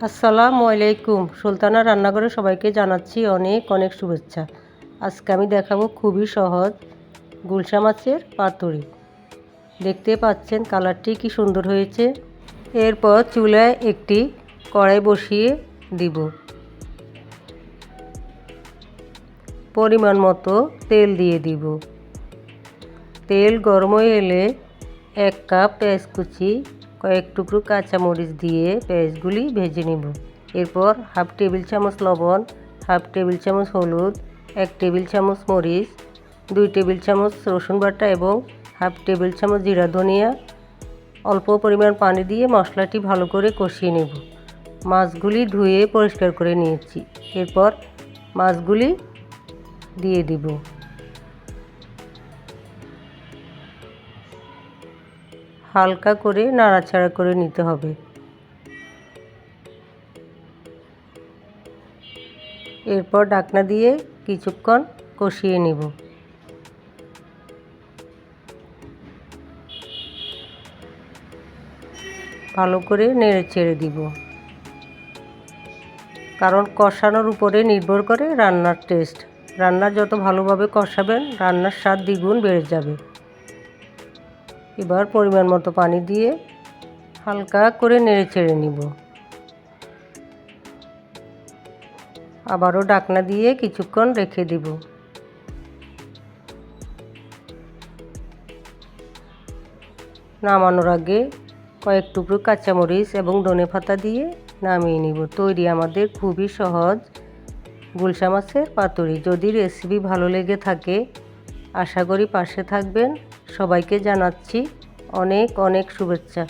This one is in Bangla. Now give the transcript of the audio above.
আসসালামু আলাইকুম। সুলতানা রান্নাঘরে সবাইকে জানাচ্ছি অনেক অনেক শুভেচ্ছা। আজকে আমি দেখাবো খুবই সহজ গুলশা মাছের পাতুরি। দেখতে পাচ্ছেন কালারটি কি সুন্দর হয়েছে। এরপর চুলায় একটি কড়াই বসিয়ে দিব। পরিমাণ মতো তেল দিয়ে দিব। তেল গরম হয়ে এলে 1 কাপ পেঁয়াজ কুচি, কয়েক টুকরো কাঁচামরিচ দিয়ে পেঁয়াজগুলি ভেজে নেব। এরপর হাফ টেবিল চামচ লবণ, হাফ টেবিল চামচ হলুদ, 1 টেবিল চামচ মরিচ, 2 টেবিল চামচ রসুন বাটা এবং হাফ টেবিল চামচ জিরা ধনিয়া অল্প পরিমাণ পানি দিয়ে মশলাটি ভালো করে কষিয়ে নেব। মাছগুলি ধুয়ে পরিষ্কার করে নিয়েছি। এরপর মাছগুলি দিয়ে দিব। হালকা করে নাড়াচাড়া করে নিতে হবে। এরপর ঢাকনা দিয়ে কিছুক্ষণ কষিয়ে নেব। ভালো করে নেড়ে চেড়ে দিব, কারণ কষানোর উপরে নির্ভর করে রান্নার টেস্ট। রান্না যত ভালোভাবে কষাবেন রান্নার স্বাদ দ্বিগুণ বেড়ে যাবে। এবার পরিমাণ মতো পানি দিয়ে হালকা করে নেড়ে চেড়ে নিব। আবারও ঢাকনা দিয়ে কিছুক্ষণ রেখে দিব। নামানোর আগে কয়েক টুকরো কাঁচামরিচ এবং ধনেপাতা দিয়ে নামিয়ে নিব। তৈরি আমাদের খুবই সহজ গুলশা মাছের পাতুরি। যদি রেসিপি ভালো লেগে থাকে আশা করি পাশে থাকবেন। সবাইকে জানাচ্ছি অনেক অনেক শুভেচ্ছা।